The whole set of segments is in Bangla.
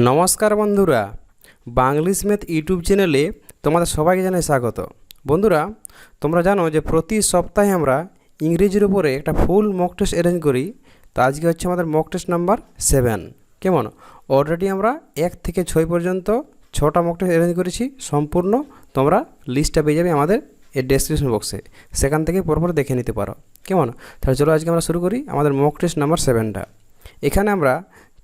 নমস্কার বন্ধুরা, বাংলিশ ম্যাথ ইউটিউব চ্যানেলে তোমাদের সবাইকে জানাই স্বাগত। বন্ধুরা, তোমরা জানো যে প্রতি সপ্তাহে আমরা ইংরেজির উপরে একটা ফুল মক টেস্ট অ্যারেঞ্জ করি। তো আজকে হচ্ছে আমাদের মক টেস্ট নাম্বার 7। কেমন? অলরেডি আমরা 1 থেকে 6 পর্যন্ত 6টা মক টেস্ট অ্যারেঞ্জ করেছি। সম্পূর্ণ তোমরা লিস্টটা পেয়ে যাবে আমাদের এই ডেসক্রিপশন বক্সে, সেখান থেকে পরপর দেখে নিতে পারো। কেমন? তাহলে চলো আজকে আমরা শুরু করি আমাদের মক টেস্ট নাম্বার 7টা। এখানে আমরা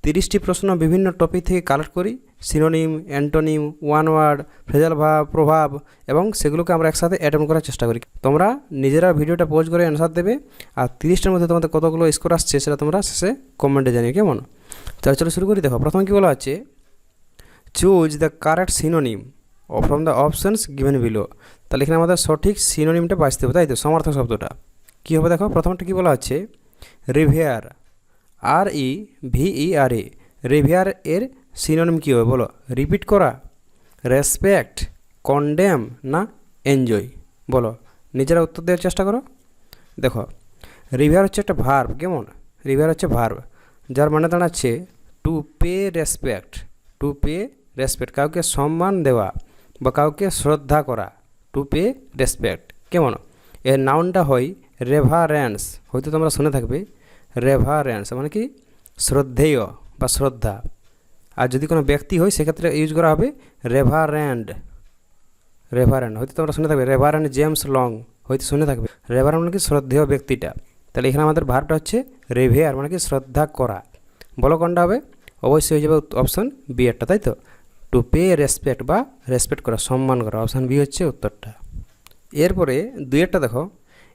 30টি প্রশ্ন বিভিন্ন টপিক থেকে কালেক্ট করি, synonym, antonym, one word, phrasal ভাব, প্রভাব, এবং সেগুলোকে আমরা একসাথে অ্যাটেম্প করার চেষ্টা করি। তোমরা নিজেরা ভিডিওটা পোজ করে অ্যান্সার দেবে, আর 30টার মধ্যে তোমাদের কতগুলো স্কোর আসছে সেটা তোমরা শেষে কমেন্টে জানিয়ে। কেমন? তাহলে চলো শুরু করি। দেখো, প্রথমে কী বলা আছে, choose the correct synonym from the options given below. তাহলে এখানে আমাদের সঠিক সিনোনিমটা বাঁচতে হবে, তাই তো? সমার্থক শব্দটা কী হবে? দেখো, প্রথমটা কী বলা আছে, রিভিয়ার, REVERA। রিভিয়ার এর সিনোনিম কী হবে বলো? রিপিট করা, রেসপেক্ট, কন্ডেম, না এনজয়? বলো, নিজেরা উত্তর দেওয়ার চেষ্টা করো। দেখো, রিভিয়ার হচ্ছে একটা ভার্ব। কেমন? রিভিয়ার হচ্ছে ভার্ব, যার মানে দাঁড়াচ্ছে to pay respect. To pay respect, কাউকে সম্মান দেওয়া বা কাউকে শ্রদ্ধা করা, টু পে রেসপেক্ট। কেমন? এর নাউনটা হয় রেভারেন্স। হয়তো তোমরা শুনে থাকবে, রেভারেন্স মানে কি শ্রদ্ধেয় বা শ্রদ্ধা। আর যদি কোনো ব্যক্তি হয় সেক্ষেত্রে ইউজ করা হবে রেভারেন্ড। রেভারেন্ড হয়তো তোমরা শুনে থাকবে, রেভারেন্ড জেমস লং হয়তো শুনে থাকবে। রেভারেন্ড মানে কি শ্রদ্ধেয় ব্যক্তিটা। তাহলে এখানে আমাদের ভার্বটা হচ্ছে রেভিয়ার, মানে কি শ্রদ্ধা করা। বলো কোনটা হবে? অবশ্যই হয়ে যাবে অপশান বি এরটা, তাই তো? টু পে রেসপেক্ট বা রেসপেক্ট করা, সম্মান করা। অপশান বি হচ্ছে উত্তরটা। এরপরে দুইয়েরটা দেখো,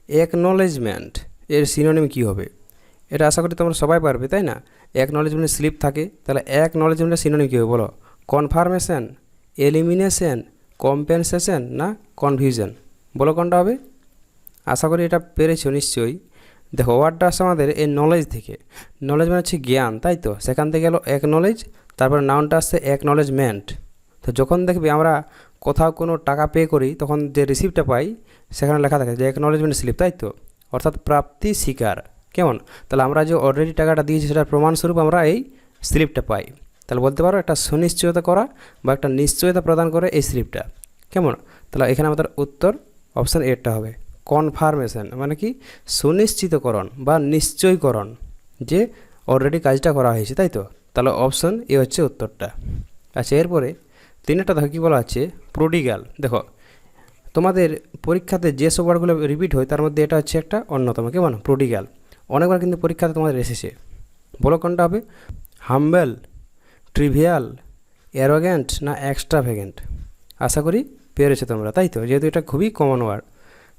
অ্যাকনলেজমেন্ট এর সিনোনিম কী হবে? এটা আশা করি তোমরা সবাই পারবে, তাই না? অ্যাকনলেজমেন্ট স্লিপ থাকে, তাহলে অ্যাকনলেজমেন্টের সিনোনিম কী হবে বলো? কনফার্মেশন, এলিমিনেশন, কম্পেনসেশন, না কনফিউশন? বলো কোনটা হবে? আশা করি এটা পেরেছো নিশ্চয়ই। দেখো, ওয়ার্ডটা আসছে আমাদের এই নলেজ থেকে। নলেজ মানে হচ্ছে জ্ঞান, তাই তো? সেখান থেকে গেলো অ্যাকনলেজ, তারপরে নাউনটা আসছে অ্যাকনলেজমেন্ট। তো যখন দেখবি আমরা কোথাও কোনো টাকা পে করি, তখন যে রিসিপ্টটা পাই সেখানে লেখা থাকে যে অ্যাকনলেজমেন্ট স্লিপ, তাই তো? অর্থাৎ প্রাপ্তি স্বীকার। কেমন? তাহলে আমরা যে অলরেডি টাকাটা দিয়েছি সেটার প্রমাণস্বরূপ আমরা এই স্লিপটা পাই। তাহলে বলতে পারো একটা সুনিশ্চয়তা করা বা একটা নিশ্চয়তা প্রদান করে এই স্লিপটা। কেমন? তাহলে এখানে আমাদের উত্তর অপশান এরটা হবে। কনফার্মেশন মানে কি সুনিশ্চিতকরণ বা নিশ্চয়করণ, যে অলরেডি কাজটা করা হয়েছে, তাই তো? তাহলে অপশান এ হচ্ছে উত্তরটা। আচ্ছা, এরপরে তিনটা দেখো কী বলা আছে, প্রোডিগাল। দেখো, তোমাদের পরীক্ষাতে যেসব ওয়ার্ডগুলো রিপিট হয় তার মধ্যে এটা হচ্ছে একটা অন্যতম। কেমন? প্রোডিগাল অনেকবার কিন্তু পরীক্ষাতে তোমাদের এসেছে। বলো কোনটা হবে? হাম্বেল, ট্রিভিয়াল, অ্যারোগ্যান্ট, না এক্সট্রাভ্যাগেন্ট? আশা করি পেরেছো তোমরা, তাই তো? যেহেতু এটা খুবই কমন ওয়ার্ড।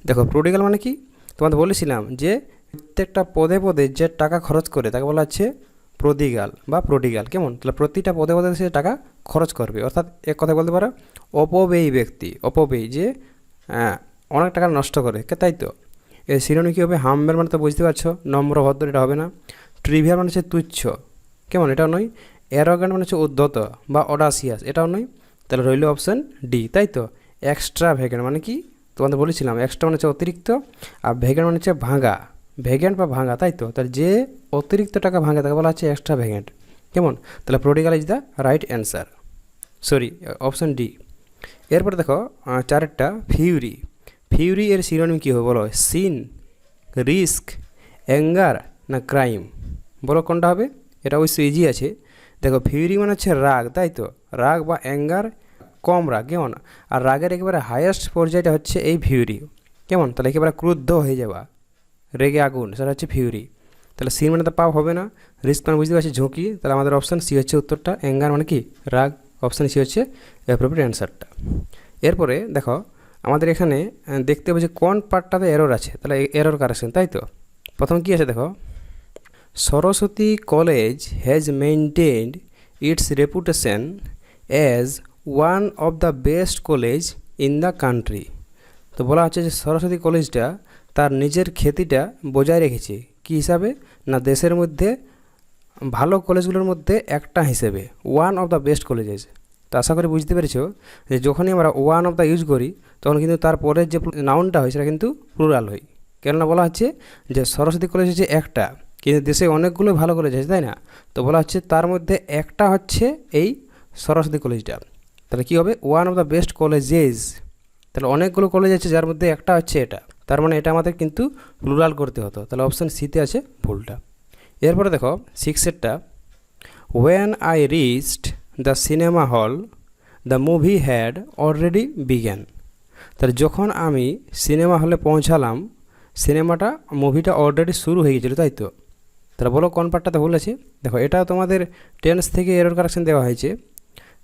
দেখো, প্রোডিগাল মানে কি তোমাদের বলেছিলাম যে প্রত্যেকটা পদে পদে যে টাকা খরচ করে তাকে বলা হচ্ছে প্রদিগাল বা প্রোডিগাল। কেমন? তাহলে প্রতিটা পদে পদে সে টাকা খরচ করবে, অর্থাৎ এক কথা বলতে পারো অপব্যয়ী ব্যক্তি। অপব্যয়ী যে অনেক টাকা নষ্ট করে, তাই তো? এর সিনোনিম কী হবে? হাম্বেল মানে তো বুঝতে পারছো, নম্র ভদ্র, এটা হবে না। ট্রিভিয়াল মানে হচ্ছে তুচ্ছ। কেমন? এটাও নয়। অ্যারোগ্যান্ট মানে হচ্ছে উদ্ধত বা অডাসিয়াস, এটাও নয়। তাহলে রইল অপশান ডি, তাই তো? এক্সট্রা ভ্যাগেন্ট মানে কি তোমাদের বলেছিলাম, এক্সট্রা মানে হচ্ছে অতিরিক্ত, আর ভ্যাগেন্ট মানে হচ্ছে ভাঙা। ভ্যাগেন্ট বা ভাঙা, তাই তো? তাহলে যে অতিরিক্ত টাকা ভাঙে তাকে বলা হচ্ছে এক্সট্রা ভ্যাগেন্ট। কেমন? তাহলে prodigal is the right answer, sorry option D. এরপরে দেখো চারেরটা, ফিউরি। ফিউরি এর সিনোনিম কী হবে বলো? সিন, রিস্ক, অ্যাঙ্গার, না ক্রাইম? বলো কোনটা হবে? এটা অবশ্যই ইজি আছে। দেখো, ফিউরি মানে হচ্ছে রাগ, তাই তো? রাগ বা অ্যাঙ্গার, কম রাগ। কেমন? আর রাগের একেবারে হাইয়েস্ট পর্যায়টা হচ্ছে এই ফিউরি। কেমন? তাহলে একেবারে ক্রুদ্ধ হয়ে যাওয়া, রেগে আগুন, সেটা হচ্ছে ফিউরি। তাহলে সিন মানে তো পাপ হবে না, রিস্ক মানে বুঝতে পারছি ঝুঁকি। তাহলে আমাদের অপশান সি হচ্ছে উত্তরটা। অ্যাঙ্গার মানে কি রাগ, অপশান সি হচ্ছে অ্যাপ্রোপ্রিয়েট অ্যান্সারটা। এরপরে দেখো, আমাদের এখানে দেখতে হবে যে কোন পার্টটাতে এরর আছে। তাহলে এরর কারেকশন, তাই তো? প্রথম কী আছে দেখো, Saraswati college has maintained it's reputation as one of the best college in the country. তো বলা হচ্ছে যে সরস্বতী কলেজটা তার নিজের খ্যাতিটা বজায় রেখেছে কী হিসাবে? না দেশের মধ্যে ভালো কলেজগুলোর মধ্যে একটা হিসেবে, one of the best colleges. তো আশা করি বুঝতে পেরেছো যে যখনই আমরা ওয়ান অফ দ্য ইউজ করি তখন কিন্তু তারপরের যে নাউনটা হয় সেটা কিন্তু প্লুরাল হয়। কেননা বলা হচ্ছে যে সরস্বতী কলেজ হচ্ছে একটা, কিন্তু দেশে অনেকগুলো ভালো কলেজ আছে, তাই না? তো বলা হচ্ছে তার মধ্যে একটা হচ্ছে এই সরস্বতী কলেজটা, তাহলে কী হবে one of the best colleges, তাহলে অনেকগুলো কলেজ আছে যার মধ্যে একটা হচ্ছে এটা, তার মানে এটা আমাদের কিন্তু প্লুরাল করতে হতো, তাহলে অপশান সিতে আছে ভুলটা। এরপরে দেখো 6এরটা, when I reached the cinema hall the movie had already began, তাহলে যখন আমি সিনেমা হলে পৌঁছালাম মুভিটা অলরেডি শুরু হয়ে গেছিলো, তাই তো? তাহলে বলো কোন পার্টটাতে ভুল আছে। দেখো এটা তোমাদের টেন্স থেকে এরর কারেকশন দেওয়া হয়েছে।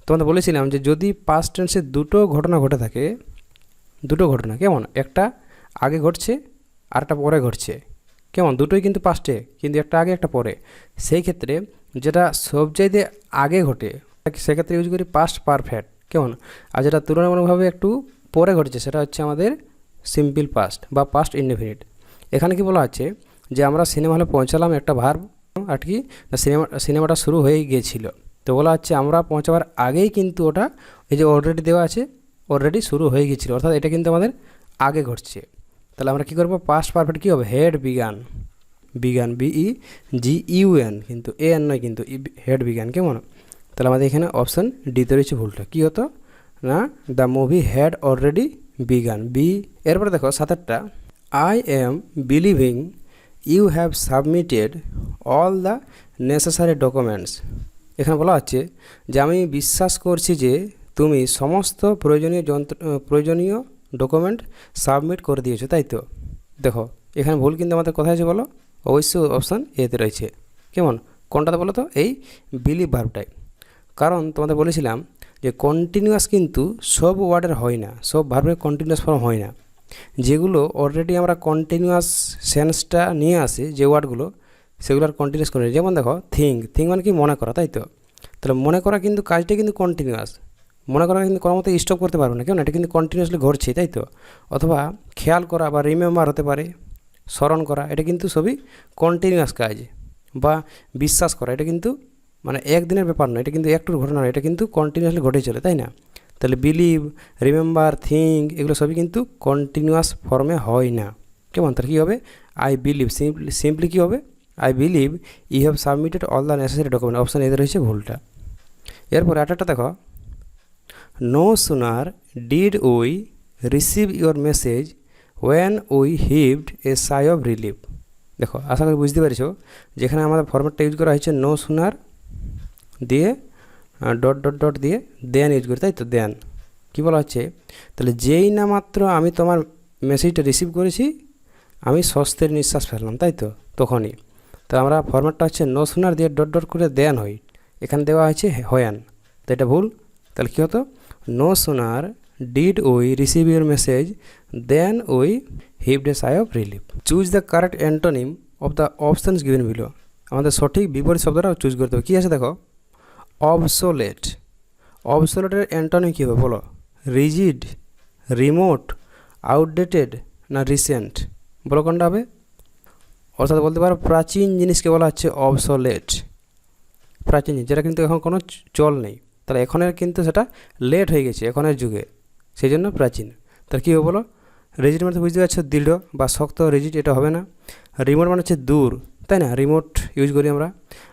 তোমাদের বলেছিলাম যে যদি পাস্ট টেন্সে দুটো ঘটনা ঘটে থাকে, দুটো ঘটনা কেমন, একটা আগে ঘটছে আর একটা পরে ঘটছে, কেমন, দুটোই কিন্তু পাস্টে, কিন্তু একটা আগে একটা পরে, সেই ক্ষেত্রে যেটা সবচাইতে আগে ঘটে সেক্ষেত্রে ইউজ করি পাস্ট পারফেক্ট, কেমন, আর যেটা তুলনামূলকভাবে একটু পরে ঘটেছে সেটা হচ্ছে আমাদের সিম্পল পাস্ট বা পাস্ট ইনডেফিনিট। এখানে কি বলা আছে যে আমরা সিনেমা হলে পৌঁছালাম, একটা ভার্ব আর কি, সিনেমাটা শুরু হয়ে গিয়েছিল, তো বলা হচ্ছে আমরা পৌঁছাবার আগেই কিন্তু ওটা এই যে অলরেডি দেওয়া আছে, অলরেডি শুরু হয়ে গিয়েছিল, অর্থাৎ এটা কিন্তু আমাদের আগে ঘটছে। তাহলে আমরা কী করবো, পাস্ট পারফেক্ট কী হবে, হেড বিগান, BEGUN, কিন্তু AN নয়, কিন্তু হেড বিগান, কেমন। তাহলে আমাদের এখানে অপশান ডিতে রয়েছে ভুলটা, কী হতো না, the movie had already began, B. এরপরে দেখো 7এরটা, I am believing you have submitted all the necessary documents. এখানে বলা হচ্ছে যে আমি বিশ্বাস করছি যে তুমি সমস্ত প্রয়োজনীয় ডকুমেন্ট সাবমিট করে দিয়েছো, তাই তো? দেখো এখানে ভুল কিন্তু আমাদের কোথায় আছে বলো, অবশ্যই অপশান এতে রয়েছে, কেমন, কোনটাতে বলো তো, এই বিলিভ ভার্বটাই। কারণ তোমাদের বলেছিলাম যে কন্টিনিউয়াস কিন্তু সব ওয়ার্ডের হয় না, সব ভার্বের কন্টিনিউয়াস ফর্ম হয় না, যেগুলো অলরেডি আমরা কন্টিনিউয়াস সেন্সটা নিয়ে আসি যে ওয়ার্ডগুলো, সেগুলোর কন্টিনিউয়াস করে, যেমন দেখো থিঙ্ক মানে কি, মনে করা, তাই তো? তাহলে মনে করা কিন্তু কাজটা কিন্তু কন্টিনিউয়াস, মনে করা কিন্তু কোনো মতো স্টপ করতে পারবে না, কেমন, এটা কিন্তু কন্টিনিউয়াসলি ঘটছে, তাই তো? অথবা খেয়াল করা বা রিমেম্বার হতে পারে, স্মরণ করা, এটা কিন্তু সবই কন্টিনিউয়াস কাজ, বা বিশ্বাস করা, এটা কিন্তু মানে একদিনের ব্যাপার নয়, এটা কিন্তু একটুর ঘটনা নয়, এটা কিন্তু কন্টিনিউয়াসলি ঘটে চলে, তাই না? তাহলে বিলিভ, রিমেম্বার, থিঙ্ক এগুলো সবই কিন্তু কন্টিনিউয়াস ফর্মে হয় না, কেমন। তাহলে কী হবে, আই বিলিভ, সিম্পলি কী হবে, I believe you have submitted all the necessary document, option এতে রয়েছে ভুলটা। এরপর একটা দেখো, no sooner did we receive your message when we heaved a sigh of relief. দেখো আশা করি বুঝতে পেরেছো, যেখানে আমাদের ফরম্যাটটা ইউজ করা হয়েছে নো সুনার দিয়ে ডট দিয়ে দেন ইউজ করি, তাই তো? দেন কী বলা হচ্ছে, তাহলে যেই না মাত্র আমি তোমার মেসেজটা রিসিভ করেছি আমি স্বস্তির নিঃশ্বাস ফেললাম, তাই তো? তখনই তো আমরা ফরম্যাটটা হচ্ছে নো সুনার দিয়ে ডট করে দেন হই, এখানে দেওয়া হয়েছে হয়ান, তো এটা ভুল। তাহলে কী হতো, no sooner did we receive your message then we heaved a sigh of relief. Choose the correct antonym of the options given below, আমাদের সঠিক বিপরীত শব্দটাও চুজ করতে হবে। কী আছে দেখো, অবসোলেট, অবসোলেটের অ্যান্টোনিম কী হবে বলো, রিজিড, রিমোট, আউটডেটেড না রিসেন্ট, বলো কোনটা হবে। অর্থাৎ বলতে পারো প্রাচীন জিনিসকে বলা হচ্ছে অবসোলেট, প্রাচীন জিনিস যেটা কিন্তু এখন কোনো চল নেই, তাহলে এখনের কিন্তু সেটা লেট হয়ে গেছে এখনের যুগে, সেই জন্য প্রাচীন। তাহলে কী হবে বলো, রিজিড মানে বুঝতে পারছো দৃঢ় বা শক্ত, রিজিড এটা হবে না। রিমোট মানে হচ্ছে দূর, তাই না, রিমোট ইউজ করি আমরা।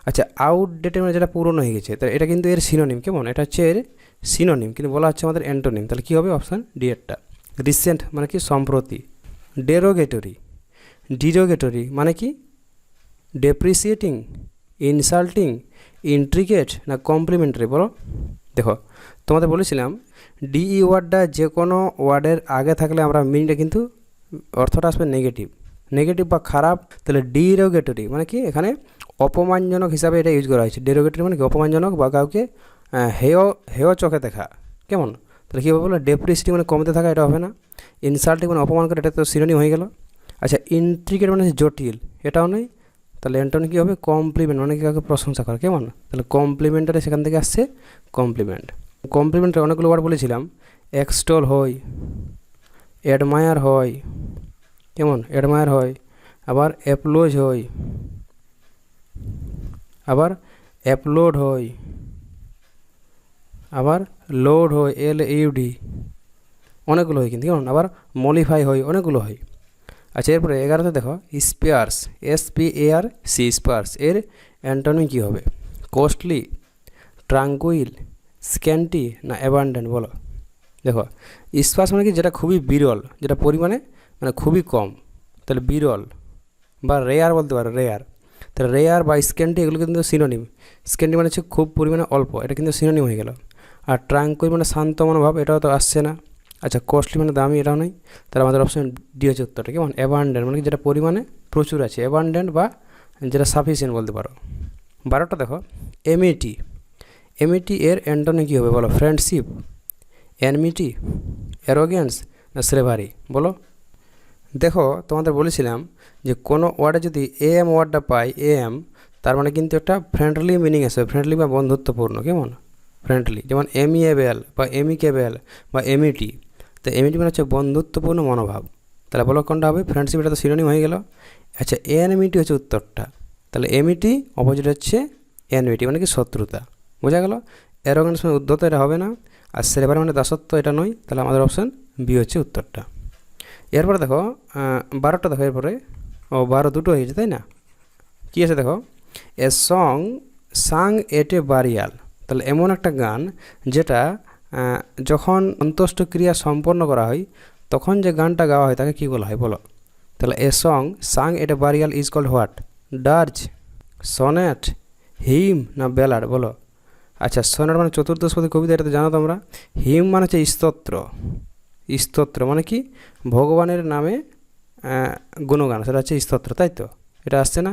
আচ্ছা আউটডেটেড মানে যেটা পুরনো হয়ে গেছে, তাহলে এটা কিন্তু এর সিনোনিম, কেমন, এটা হচ্ছে এর সিনোনিম, কিন্তু বলা হচ্ছে আমাদের অ্যান্টোনিম, তাহলে কী হবে অপশান ডি এরটা। রিসেন্ট মানে কি সম্প্রতি। ডিরোগেটরি মানে কি ডেপ্রিসিয়েটিং, ইনসাল্টিং, ইন্ট্রিকেট না কমপ্লিমেন্টারি, বলো। দেখো তোমাদের বলেছিলাম ডিই ওয়ার্ডটা যে কোনো ওয়ার্ডের আগে থাকলে আমরা মিনিংটা কিন্তু অর্থটা আসবে নেগেটিভ বা খারাপ, তাহলে ডিরোগেটরি মানে কি এখানে অপমানজনক হিসাবে এটা ইউজ করা হয়েছে। ডেরোগেটরি মানে কি অপমানজনক বা কাউকে হেয় চোখে দেখা, কেমন। তাহলে কী হবে বলো, ডেপ্রিসিয়েটিং মানে কমতে থাকা, এটা হবে না। ইনসাল্টিং মানে অপমান করে, এটা তো সিনোনিম হয়ে গেল। আচ্ছা ইন্ট্রিকেট মানে জটিল, এটাও নেই। তাহলে অ্যান্টোনিম কী হবে, কমপ্লিমেন্ট মানে কি কাউকে প্রশংসা করা, কেমন। তাহলে কমপ্লিমেন্টারি সেখান থেকে আসছে কমপ্লিমেন্ট। কমপ্লিমেন্টারি অনেকগুলো ওয়ার্ড বলেছিলাম, এক্সটল হয়, অ্যাডমায়ার হয়, কেমন, অ্যাডমায়ার হয়, আবার অ্যাপ্লোজ হয়, আবার অ্যাপলোড হয়, আবার লোড হয়, LUD, অনেকগুলো হয় কিন্তু, কেমন। আবার মলিফাই হয়, অনেকগুলো হয়। আচ্ছা এরপরে 11তে দেখো, স্পেয়ার্স, SPARC, স্পার্স, এর অ্যান্টোনিম কী হবে, কস্টলি, ট্রাঙ্কুইল, স্ক্যান্টি না অ্যাবান্ডেন্ট বলো। দেখো স্পার্স মানে কি যেটা খুবই বিরল, যেটা পরিমাণে মানে খুবই কম, তাহলে বিরল বা রেয়ার বলতে পারো, রেয়ার। তাহলে রেয়ার বা স্ক্যান্টি এগুলো কিন্তু সিনোনিম। স্ক্যান্টি মানে হচ্ছে খুব পরিমাণে অল্প, এটা কিন্তু সিনোনিম হয়ে গেল। আর ট্রাঙ্কুইল মানে শান্ত মনোভাব, এটাও তো আসছে না। আচ্ছা কস্টলি মানে দামি, এটাও নেই। তাহলে আমাদের অপশন ডি হচ্ছে উত্তরটা। কেমন? অ্যাবান্ডেন্ট মানে কি যেটা পরিমাণে প্রচুর আছে, অ্যাবান্ডেন্ট বা যেটা সাফিসিয়েন্ট বলতে পারো। 12টা দেখো এমইটি, এমইটি এর অ্যান্টনি কী হবে বলো? ফ্রেন্ডশিপ, এনমিটি, অ্যারোগেন্স না স্লেভারি বলো। দেখো তোমাদের বলেছিলাম যে কোনো ওয়ার্ডে যদি এম ওয়ার্ডটা পাই, এম তার মানে কিন্তু একটা ফ্রেন্ডলি মিনিং আসবে, ফ্রেন্ডলি বা বন্ধুত্বপূর্ণ। কেমন? ফ্রেন্ডলি, যেমন এমিএবেল বা এমিকেবেল বা এমিটি। তো এমিটি মানে হচ্ছে বন্ধুত্বপূর্ণ মনোভাব। তাহলে বলো কোনটা হবে? ফ্রেন্ডশিপ, এটা তো সিনোনিম হয়ে গেল। আচ্ছা এনমিটি হচ্ছে উত্তরটা। তাহলে এমিটি অপোজিট হচ্ছে এনমিটি মানে কি শত্রুতা, বোঝা গেল। অ্যারোগেন্স মানে উদ্ধত, এটা হবে না। আর স্লেভারি মানে দাসত্ব, এটা নয়। তাহলে আমাদের অপশান বি হচ্ছে উত্তরটা। এরপরে দেখো 12টা দেখো, এরপরে 12 দুটো হয়েছে তাই না? কী আছে দেখো? A song sung at a burial. তাহলে এমন একটা গান যেটা যখন অন্ত্যেষ্টিক্রিয়া সম্পন্ন করা হয় তখন যে গানটা গাওয়া হয় তাকে কী বলা হয় বলো? তাহলে a song sung at a burial is called what? Dirge, sonnet, hymn না ব্যালাড বলো। আচ্ছা সনেট মানে চতুর্দশপদী কবিতা, এটা তো জানো তোমরা। হিম মানে হচ্ছে স্তোত্র, স্তোত্র মানে কি ভগবানের নামে গুণগান, সেটা হচ্ছে স্তোত্র, তাই তো? এটা আসছে না।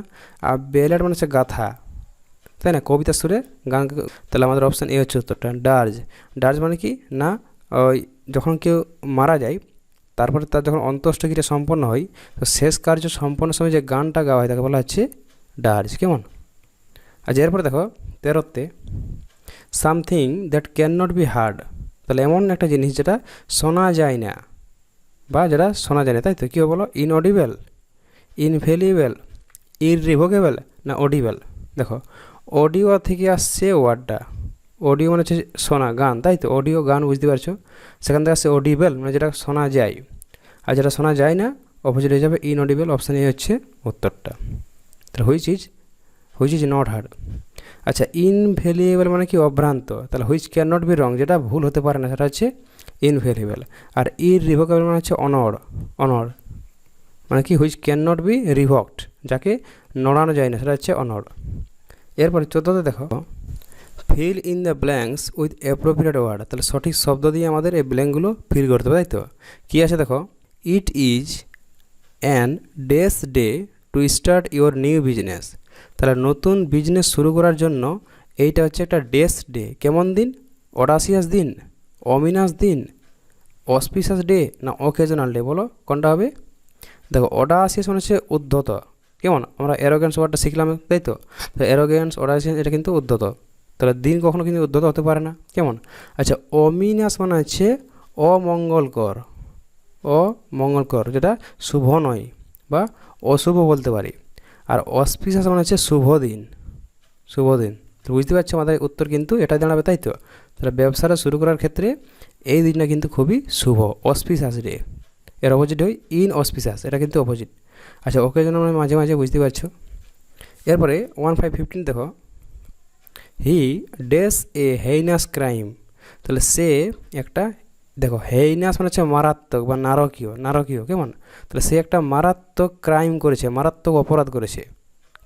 আর ব্যালাড মানে হচ্ছে গাথা, তাই না? কবিতা সুরে গান। তাহলে আমাদের অপশান এ হচ্ছে উত্তরটা। ডার্জ, ডার্জ মানে কি না ওই যখন কেউ মারা যায় তারপরে তার যখন অন্ত্যেষ্টিক্রিয়া সম্পন্ন হয় তো শেষ কার্য সম্পন্ন সময় যে গানটা গাওয়া হয় তাকে বলা হচ্ছে ডার্জ। কেমন? আচ্ছা এরপরে দেখো 13তে something that can not be hard. তাহলে এমন একটা জিনিস যেটা শোনা যায় না বা যেটা শোনা যায় না, তাই তো? কী বলো? ইনঅডিবল, ইনভ্যালুয়েবল, ইররিভোকেবল না অডিবল। দেখো অডিও থেকে আসছে ওয়ার্ডটা। অডিও মানে হচ্ছে শোনা, গান, তাই তো? অডিও গান, বুঝতে পারছো? সেখান থেকে আসছে অডিবল মানে যেটা শোনা যায়। আর যেটা শোনা যায় না অপোজিট হয়ে যাবে ইনঅডিবল। অপশান এ হচ্ছে উত্তরটা। তাহলে হুইচ ইজ নট হার্ড। আচ্ছা ইনভ্যালুয়েবল মানে কি অভ্রান্ত। তাহলে which can not be wrong, যেটা ভুল হতে পারে না সেটা হচ্ছে ইনভ্যালুয়েবল। আর ইররিভোকেবল মানে হচ্ছে অনড়, অনড় মানে কি which can not be revoked, যাকে নড়ানো যায় না সেটা হচ্ছে অনড়। এরপরে 14তে দেখো fill in the blanks with appropriate word. তাহলে সঠিক শব্দ দিয়ে আমাদের এই ব্ল্যাঙ্কগুলো ফিল করতে হবে, তাই তো? কী আছে দেখো? ইট ইজ অ্যান ডেস day to start your new business. তাহলে নতুন বিজনেস শুরু করার জন্য এইটা হচ্ছে একটা ডেস ডে। কেমন দিন? অডাসিয়াস দিন, অমিনাস দিন, অসপিশাস ডে না অকেজনাল ডে বলো কোনটা হবে? দেখো অডাসিয়াস মানে হচ্ছে উদ্ধত। কেমন? আমরা অ্যারোগেন্স ওয়ার্ডটা শিখলাম, তাই তো? তো অ্যারোগেন্স, অডাসিয়াস এটা কিন্তু উদ্ধত। তাহলে দিন কখনো কিন্তু উদ্ধত হতে পারে না। কেমন? আচ্ছা অমিনাস মানে হচ্ছে অমঙ্গলকর, অমঙ্গলকর যেটা শুভ নয় বা অশুভ বলতে পারি। আর অসপিশাস মানে হচ্ছে শুভ দিন, শুভ দিন। তো বুঝতে পারছো আমাদের উত্তর কিন্তু এটাই দাঁড়াবে, তাই তো? তাহলে ব্যবসাটা শুরু করার ক্ষেত্রে এই দিনটা কিন্তু খুবই শুভ, অসপিশাস ডে। এর অপোজিট হয় ইনঅসপিশাস, এটা কিন্তু অপোজিট। আচ্ছা ওকে জন্য আমরা মাঝে মাঝে বুঝতে পারছো। এরপরে 1515 দেখো হি ডেস এ হেইনাস ক্রাইম। তাহলে সে একটা, দেখো হেইনাস মানে হচ্ছে মারাত্মক বা নারকীয়, নারকীয়। কেমন? তাহলে সে একটা মারাত্মক ক্রাইম করেছে, মারাত্মক অপরাধ করেছে।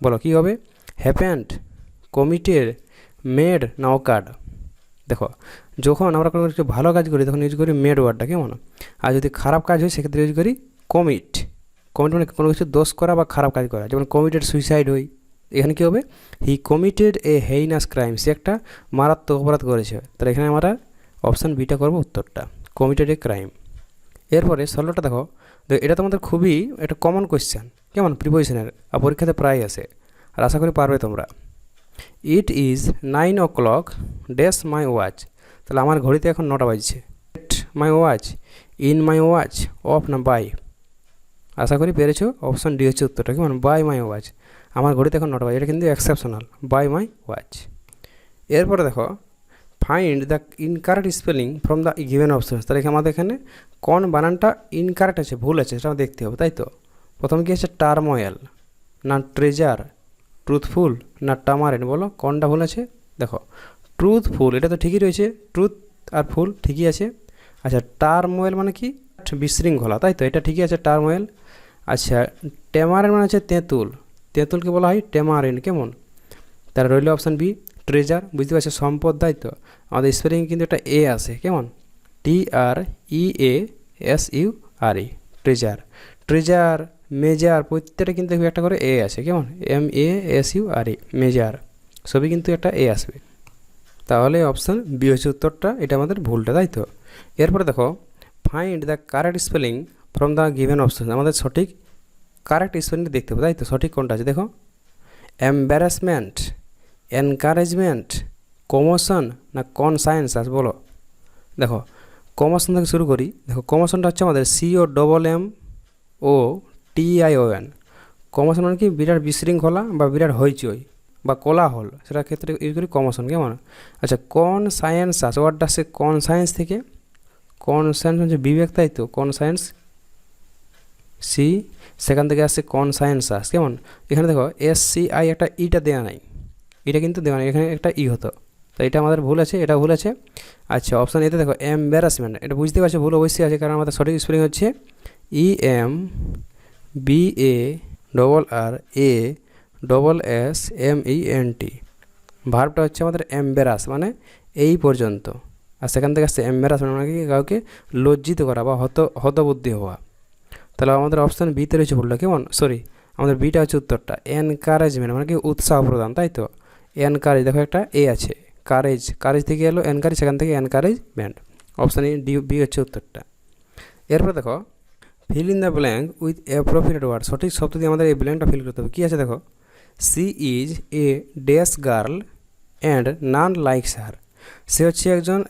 বলো কী হবে? হ্যাপেন্ড, কমিটেড, মেড না অকার্ড। দেখো যখন আমরা কোনো কিছু ভালো কাজ করি তখন ইউজ করি মেড ওয়ার্ডটা। কেমন? আর যদি খারাপ কাজ হয় সেক্ষেত্রে ইউজ করি কমিট। কমিট মানে কোনো কিছু দোষ করা বা খারাপ কাজ করা, যেমন কমিটেড সুইসাইড হই। এখানে কী হবে? He committed a heinous crime, সে একটা মারাত্মক অপরাধ করেছে। তাহলে এখানে আমরা অপশান বিটা করবো উত্তরটা, কমিটেড এ ক্রাইম। এরপরে 16টা দেখো, এটা তোমাদের খুবই একটা কমন কোয়েশ্চেন। কেমন? প্রিপোজিশনের, আর পরীক্ষাতে প্রায় আসে, আর আশা করি পারবে তোমরা। It is 9 o'clock dash my watch. তাহলে আমার ঘড়িতে এখন 9টা বাজছে। At my watch, in my watch, of না বাই। আশা করি পেরেছো। অপশান ডি হচ্ছে উত্তরটা। কেমন? বাই মাই ওয়াচ, আমার ঘড়িতে এখন 9টা বাজে, এটা কিন্তু এক্সেপশনাল, বাই মাই ওয়াচ। এরপরে দেখো find the incorrect spelling from the given options. তাহলে আমাদের এখানে কোন বানানটা ইনকারেক্ট আছে, ভুল আছে, সেটা দেখতে হবে, তাই তো? প্রথমে কি আছে? টার্মোয়েল না ট্রেজার, ট্রুথফুল না টামারেন বলো কোনটা ভুল আছে? দেখো ট্রুথফুল, এটা তো ঠিকই রয়েছে, ট্রুথ আর ফুল ঠিকই আছে। আচ্ছা, টার্মোয়েল মানে কি? বিশৃঙ্খলা, তাই তো, এটা ঠিকই আছে, টার্মোয়েল। আচ্ছা, টেমারিন মানে হচ্ছে তেঁতুল, তেঁতুলকে বলা হয় টেমারিন, কেমন? তার রইল অপশান বি ট্রেজার, বুঝতে পারছো, সম্পদ, তাই তো। আমাদের স্পেলিং কিন্তু একটা এ আছে, কেমন? TREASURE, treasure. ট্রেজার, মেজার, প্রত্যেকটা কিন্তু একটা করে এ আছে, কেমন? MASURE, মেজার, সবই কিন্তু একটা এ আসবে। তাহলে অপশান বি হচ্ছে উত্তরটা, এটা আমাদের ভুলটা, তাই তো। এরপরে দেখো, find the correct spelling from the given option, আমাদের সঠিক কারেক্ট স্পেলিংটা দেখতে হবে, তাই তো। সঠিক কোনটা আছে দেখো, এম্বারাসমেন্ট, এনকারেজমেন্ট, কমোশন না কনসায়েন্সাস, বলো। দেখো, কমোশন থেকে শুরু করি। দেখো, কমোশনটা হচ্ছে আমাদের COMMOTION। কমোশন মানে কি? বিরাট বিশৃঙ্খলা বা বিরাট হইচই বা কোলাহল, সেটার ক্ষেত্রে ইউজ করি কমোশন, কেমন? আচ্ছা, কনসায়েন্সাস, ওয়ার্ডটা আসছে কনসায়েন্স থেকে, কনসায়েন্স হচ্ছে বিবেক, তাই তো, কনসায়েন্স সি, সেখান থেকে আসছে কনসায়েন্সাস, কেমন? এখানে দেখো SCI একটা ইটা দেওয়া নাই, এটা কিন্তু দেওয়া নাই, এখানে একটা ই হতো, তো এটা আমাদের ভুল আছে, এটা ভুল আছে। আচ্ছা, অপশান এতে দেখো এম্বারাসমেন্ট, এটা বুঝতে পারছো ভুল অবশ্যই আছে, কারণ আমাদের সঠিক স্পেলিং হচ্ছে EMBARRASSMENT। ভার্বটা হচ্ছে আমাদের এম্বারাস, মানে এই পর্যন্ত, আর সেখান থেকে আসছে এম্বারাসমেন্ট মানে কি? কাউকে লজ্জিত করা বা হতবুদ্ধি হওয়া। তাহলে আমাদের অপশান বিতে রয়েছে ভুলটা, কেমন? সরি, আমাদের বিটা হচ্ছে উত্তরটা। এনকারেজমেন্ট মানে কি? উৎসাহ প্রদান, তাই তো। এনকারেজ, দেখো একটা এ আছে, কারেজ, কারেজ থেকে এলো এনকারেজ, সেখান থেকে এনকারেজমেন্ট, অপশান বি হচ্ছে উত্তরটা। এরপর দেখো, fill in the blank with appropriate word, সঠিক শব্দ দিয়ে আমাদের এই ব্ল্যাঙ্কটা ফিল করতে হবে। কী আছে দেখো, she is a dash girl and none likes her, সে হচ্ছে একজন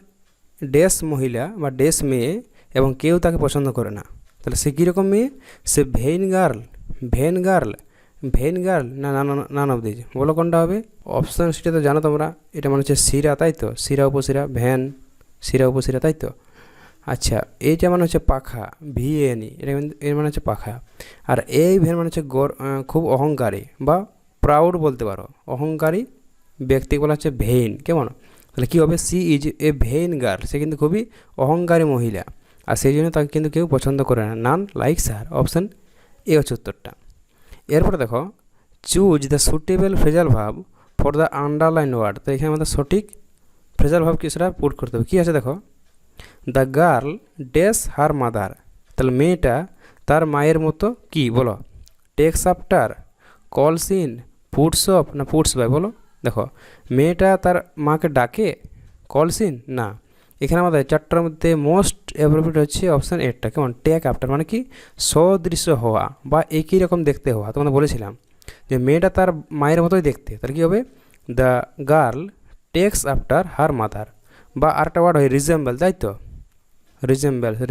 ড্যাশ মহিলা বা ড্যাশ মেয়ে এবং কেউ তাকে পছন্দ করে না। তাহলে সে কীরকম মেয়ে? সে vain girl, vain girl, vain girl না নান অফ দিজ, বলো কোনটা হবে? অপশান সেটা তো জানো তোমরা, এটা মানে হচ্ছে শিরা, তাই তো, শিরা উপশিরা, ভ্যান, শিরা উপশিরা, তাই তো। আচ্ছা, এইটা মানে হচ্ছে পাখা, VANE, এটা এর মানে হচ্ছে পাখা। আর এই ভ্যান মানে হচ্ছে খুব অহংকারী বা প্রাউড বলতে পারো, অহংকারী ব্যক্তি বলা হচ্ছে ভেইন, কেমন? তাহলে কী হবে? She is a vain girl, সে কিন্তু খুবই অহংকারী মহিলা, আর সেই জন্য তাকে কিন্তু কেউ পছন্দ করে না, নান লাইকস হার, অপশান এ হচ্ছে উত্তরটা। এরপরে দেখো, choose the suitable phrasal verb for the underline word, তো এখানে আমাদের সঠিক ফ্রেজাল ভার্ব কি সেটা পুট করতে হবে। কী আছে দেখো, the girl dash her mother, তাহলে মেয়েটা তার মায়ের মতো কি, বলো? টেক্স আফটার, কলস ইন, ফুডস অফ না ফুডস বাই, বলো। দেখো, মেয়েটা তার মাকে ডাকে, কলস ইন না, এখানে আমাদের চারটার মধ্যে মোস্ট অ্যাপ্রোপ্রিয়েট হচ্ছে অপশান এরটা, কেমন? টেক আফটার মানে কি? সদৃশ্য হওয়া বা একই রকম দেখতে হওয়া। তোমাদের বলেছিলাম যে মেয়েটা তার মায়ের মতোই দেখতে, তাহলে কী হবে? The girl takes after her mother, বা আরেকটা ওয়ার্ড হয় রিজেম্বল, তাই তো,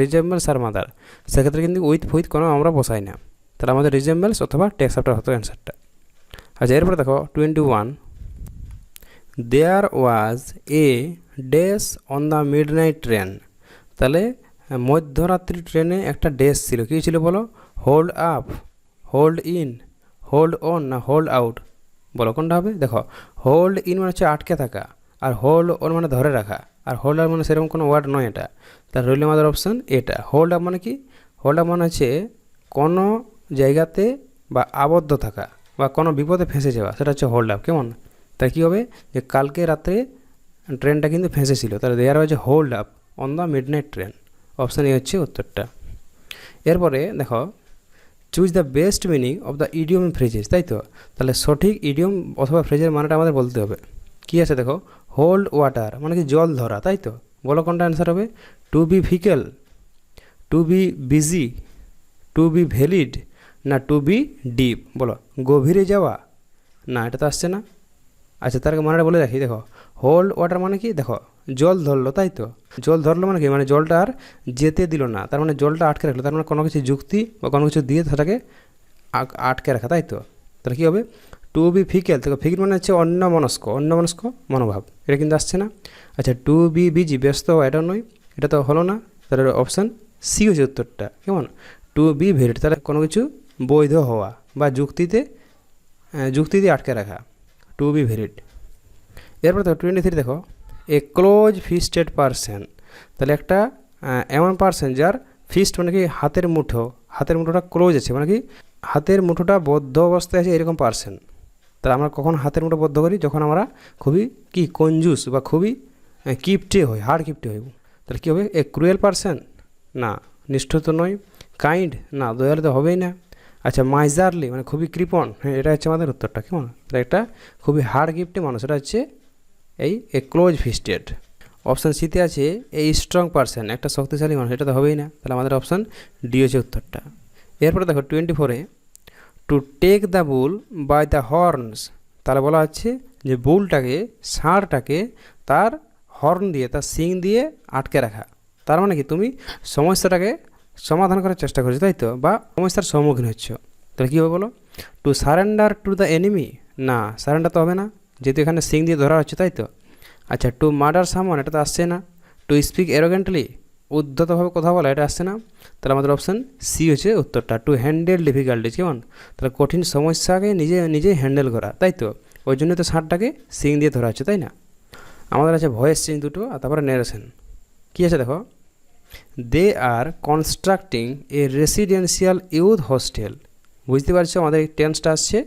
রিজেম্বলস হার মাদার, সেক্ষেত্রে কিন্তু উইথ কোনো আমরা বসাই না, তাহলে আমাদের রিজেম্বলস অথবা টেক্স আফটার হতো অ্যান্সারটা। আচ্ছা, এরপরে দেখো 21, there was a dash on the midnight train, তাহলে মধ্যরাত্রি ট্রেনে একটা ড্যাশ ছিল, কী ছিল বলো? Hold up, hold in, hold on না হোল্ড আউট, বলো কোনটা হবে? দেখো, হোল্ড ইন মানে হচ্ছে আটকে থাকা, আর হোল্ড অন মানে ধরে রাখা, আর হোল্ড আপ মানে সেরকম কোনো ওয়ার্ড নয় এটা, তার রইল আমাদের অপশান এটা। হোল্ড আপ মানে কি? হোল্ড আপ মানে হচ্ছে কোনো জায়গাতে বা আবদ্ধ থাকা বা কোনো বিপদে ফেঁসে যাওয়া, সেটা হচ্ছে হোল্ড আপ, কেমন? তাই কী হবে? যে কালকে রাত্রে ট্রেনটা কিন্তু ফেঁসেছিল, তাহলে দেয়ার হচ্ছে hold up on the midnight train, option A হচ্ছে উত্তরটা। এরপরে দেখো, choose the best meaning of the idiom phrases, তাই তো, তাহলে সঠিক ইডিয়ম অথবা ফ্রেজের মানেটা আমাদের বলতে হবে। কী আছে দেখো, হোল্ড ওয়াটার মানে কি? জল ধরা, তাই তো, বলো কোনটা অ্যান্সার হবে? To be fickle, to be busy, to be valid না টু বি ডিপ, বলো। গভীরে যাওয়া না, এটা তো আসছে না। আচ্ছা, তার মানেটা বলে রাখি, দেখো, হোল্ড ওয়াটার মানে কি? দেখো, জল ধরলো, তাই তো, জল ধরলো মানে কি? মানে জলটা আর যেতে দিল না, তার মানে জলটা আটকে রাখলো, তার মানে কোনো কিছু যুক্তি বা কোনো কিছু দিয়ে সেটাকে আটকে রাখা, তাই তো। তাহলে কী হবে? টু বি ফিকেল, দেখো, ফিকেল মানে হচ্ছে অন্যমনস্ক মনোভাব, এটা কিন্তু আসছে না। আচ্ছা, টু বি বিজি, ব্যস্ত হওয়া, এটা নয়, এটা তো হলো না, তাহলে অপশান সি হচ্ছে উত্তরটা, কেমন? টু বি ভ্যালিড, তাহলে কোনো কিছু বৈধ হওয়া বা যুক্তি দিয়ে আটকে রাখা, টু বি ভ্যালিড। এরপর দেখো 23 দেখো, এ ক্লোজ ফিস্টেড পারসন, তাহলে একটা এমন পারসন যার ফিস্ট মানে কি হাতের মুঠোটা ক্লোজ আছে, মানে কি হাতের মুঠোটা বদ্ধ অবস্থায় আছে, এরকম পারসন। তাহলে আমরা কখন হাতের মুঠো বদ্ধ করি? যখন আমরা খুবই কি কঞ্জুস বা খুবই কিপটে হই, হাড় কিপটে হই। তাহলে কী হবে? এ ক্রুয়েল পারসন, না নিষ্ঠুর তো নয়। কাইন্ড, না দয়ালু তো হবেই না। আচ্ছা মাইজারলি মানে খুবই কৃপণ, হ্যাঁ এটা হচ্ছে আমাদের উত্তরটা। কেমন? তাহলে একটা খুবই হাড় কিপটে মানুষ, এটা হচ্ছে এই এ ক্লোজ ফিস্টেড। অপশান সিতে আছে এই স্ট্রং পারসন, একটা শক্তিশালী মানুষ, এটা তো হবেই না। তাহলে আমাদের অপশান ডি হচ্ছে উত্তরটা। এরপরে দেখো 24-এ to take the bull by the horns, তাহলে বলা হচ্ছে যে বুলটাকে, ষাঁড়টাকে তার হর্ন দিয়ে, তার শিং দিয়ে আটকে রাখা। তার মানে কি তুমি সমস্যাটাকে সমাধান করার চেষ্টা করছো, তাই তো, বা সমস্যার সম্মুখীন হচ্ছ। তাহলে কী হবে বলো? To surrender to the enemy, না সারেন্ডার তো হবে না, যেহেতু এখানে শিং দিয়ে ধরা হচ্ছে, তাই তো। আচ্ছা টু মার্ডার সামওয়ান, এটা তো আসছে না। টু স্পিক অ্যারোগেন্টলি, উদ্ধতভাবে কথা বলা, এটা আসছে না। তাহলে আমাদের অপশান সি হচ্ছে উত্তরটা, টু হ্যান্ডেল ডিফিকাল্টিজ। কেমন? তাহলে কঠিন সমস্যাকে নিজে হ্যান্ডেল করা, তাই তো, ওই জন্য তো ষাঁড়টাকে শিং দিয়ে ধরা হচ্ছে, তাই না। আমাদের আছে ভয়েস চেঞ্জ দুটো, আর তারপরে ন্যারেশন। কী আছে দেখো, দে আর কনস্ট্রাক্টিং এ রেসিডেন্সিয়াল ইউথ হোস্টেল। বুঝতে পারছো আমাদের টেন্সটা আসছে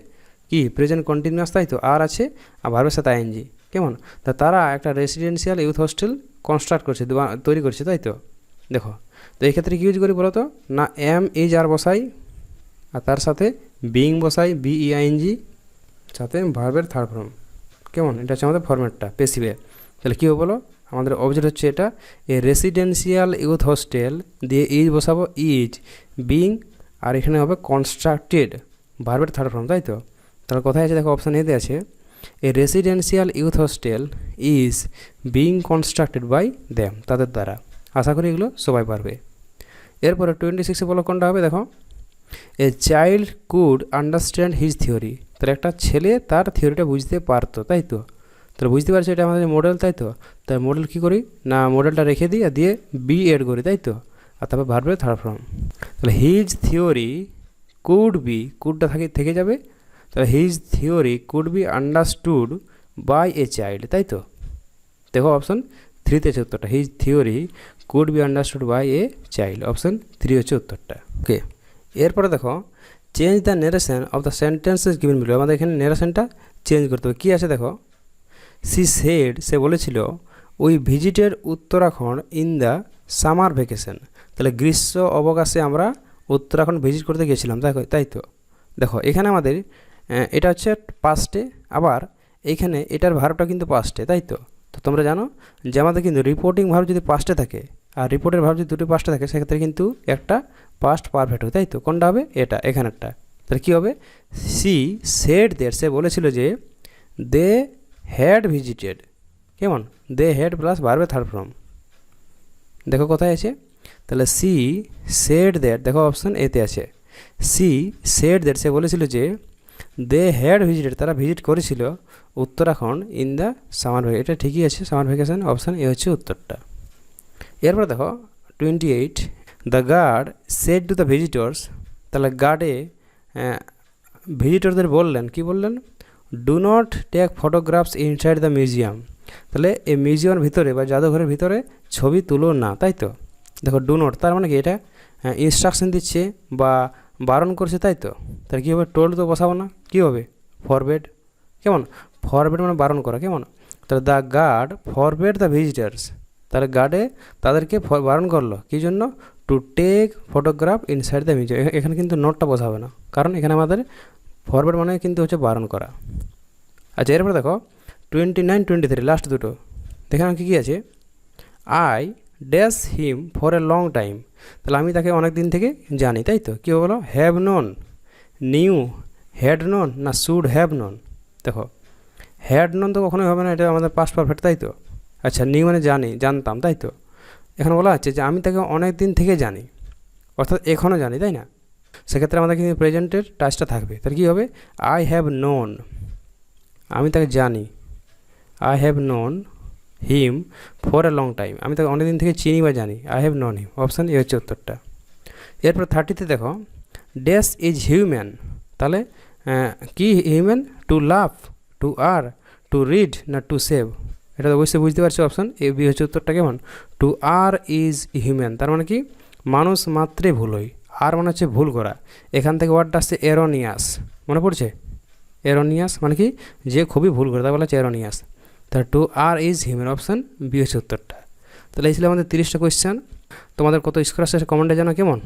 কি প্রেজেন্ট কন্টিনিউয়াস, তাই তো, আর আছে আর ভার্বের সাথে আইএনজি। কেমন? তা তারা একটা রেসিডেন্সিয়াল ইউথ হোস্টেল কনস্ট্রাক্ট করছে, তৈরি করছে, তাই তো। দেখো তো এই ক্ষেত্রে কী ইউজ করি বলো তো, না এম ইজ আর বসাই, আর তার সাথে বিইং বসাই, বিইআইএনজি, সাথে ভার্বের থার্ড ফর্ম। কেমন? এটা হচ্ছে আমাদের ফরম্যাটটা পেসিভে। তাহলে কী হবে বলো, আমাদের অবজেক্ট হচ্ছে এটা এ রেসিডেন্সিয়াল ইউথ হোস্টেল, দিয়ে ইজ বসাবো ইজ, বিইং, আর এখানে হবে কনস্ট্রাক্টেড, ভার্বের থার্ড ফর্ম, তাই তো। তাহলে কোথায় আছে দেখো, অপশান এতে আছে a residential youth hostel is being constructed by them, তাদের দ্বারা। আশা করি এগুলো সবাই পারবে। এরপরে 26-এ বলো কোনটা হবে দেখো, a child could understand his theory, তাহলে একটা ছেলে তার থিওরিটা বুঝতে পারতো, তাই তো। তাহলে বুঝতে পারছি এটা আমাদের মডেল, তাই তো। তাই মডেল কী করি, না মডেলটা রেখে দিই আর দিয়ে বি এড করি, তাই তো, আর তারপর ভার্বের থার্ড ফর্ম। তাহলে হিজ থিওরি কুড বি, কুডটা থেকে যাবে, তাহলে his theory could be understood by a child, তাই তো। দেখো অপশান 3-তে আছে উত্তরটা, his theory could be understood by a child, option 3 হচ্ছে উত্তরটা। ওকে, এরপরে দেখো change the narration of the sentences given below, আমাদের এখানে নেরেশনটা চেঞ্জ করতে হবে। কী আছে দেখো, সি সেড, সে বলেছিল, we visited Uttarakhand in the summer vacation, তাহলে গ্রীষ্ম অবকাশে আমরা উত্তরাখণ্ড ভিজিট করতে গেছিলাম, তাই তো। দেখো এখানে আমাদের এটা হচ্ছে পাস্টে, আবার এইখানে এটার ভার্বটা কিন্তু পাস্টে, তাই তো। তো তোমরা জানো যে আমাদের কিন্তু রিপোর্টিং ভার্ব যদি পাস্টে থাকে আর রিপোর্টের ভার্ব যদি দুটো পাস্টে থাকে, সেক্ষেত্রে কিন্তু একটা পাস্ট পারফেক্ট হয়, তাই তো। কোনটা হবে? এটা, এখানেরটা। তাহলে কী হবে, সি সেড দেয়ার, সে বলেছিল যে দে হ্যাড ভিজিটেড, কেমন, দে হ্যাড প্লাস ভার্বের থার্ড ফর্ম। দেখো কোথায় আছে, তাহলে সি সেড দ্যাট, দেখো অপশান এতে আছে, সি সেড দ্যাট, সে বলেছিল যে দে হ্যাড ভিজিটেড, তারা ভিজিট করেছিল Uttarakhand in the summer vacation, এটা ঠিকই আছে, সামার ভ্যাকেশন, অপশান এ হচ্ছে উত্তরটা। এরপর দেখো 28, the guard said to the visitors, তাহলে গার্ডে ভিজিটরদের বললেন, কি বললেন, do not take photographs inside the museum, তাহলে এই মিউজিয়ামের ভিতরে বা জাদুঘরের ভিতরে ছবি তুলো না, তাই তো। দেখো ডু নট, তার মানে কি এটা ইনস্ট্রাকশন দিচ্ছে বা বারণ করছে, তাই তো। তাহলে কী হবে, টোল্ড তো বসাবো না, কী হবে, ফরবেড। কেমন? ফরবেড মানে বারণ করা, কেমন। তাহলে the guard forbade the visitors, তাহলে গার্ডে তাদেরকে বারণ করলো, কী জন্য, to take photograph inside the museum. এখানে কিন্তু নোটটা বসাবে না, কারণ এখানে আমাদের ফরওয়ার্ড মানে কিন্তু হচ্ছে বারণ করা। আচ্ছা এরপরে দেখো 29, 23 লাস্ট দুটো, দেখেন কী কী আছে, I dash him for a long time, তাহলে আমি তাকে অনেক দিন থেকে জানি, তাই তো। কী বলো, have known, new, had known, না শুড হ্যাভ নোন। দেখো হ্যাড নোন তো কখনোই হবে না, এটা আমাদের পাস্ট পারফেক্ট, তাই তো। আচ্ছা নিউ মানে জানতাম, তাই তো। এখানে বলা হচ্ছে যে আমি তাকে অনেক দিন থেকে জানি, অর্থাৎ এখনও জানি, তাই না। সেক্ষেত্রে আমাদের কিন্তু প্রেজেন্টের টাচটা থাকবে, তাহলে কী হবে, আই হ্যাভ নোন, আমি তাকে জানি, I have known him for a long time, আমি তাকে অনেক দিন থেকে চিনি বা জানি, I have known him, option A হচ্ছে উত্তরটা। এরপর 30-তে দেখো ড্যাশ ইজ হিউম্যান, তাহলে কি human, to love, to err, to read, না টু সেভ। এটা তো অবশ্যই বুঝতে পারছো, অপশান এ বি হচ্ছে উত্তরটা। কেমন? টু আর ইজ হিউম্যান, তার মানে কি মানুষ মাত্রে ভুল হয়। আর মানে হচ্ছে ভুল করা। এখান থেকে ওয়ার্ডটা আসছে এরোনিয়াস, মনে পড়ছে? এরোনিয়াস মানে কি যে খুবই ভুল করে, তা বলা হচ্ছে এরোনিয়াস। তাহলে to err is human, option B হচ্ছে উত্তরটা। তাহলে এই ছিল আমাদের 30টা কোয়েশ্চেন। তোমাদের কত স্কোর আসছে কমেন্টে জানো কেমন?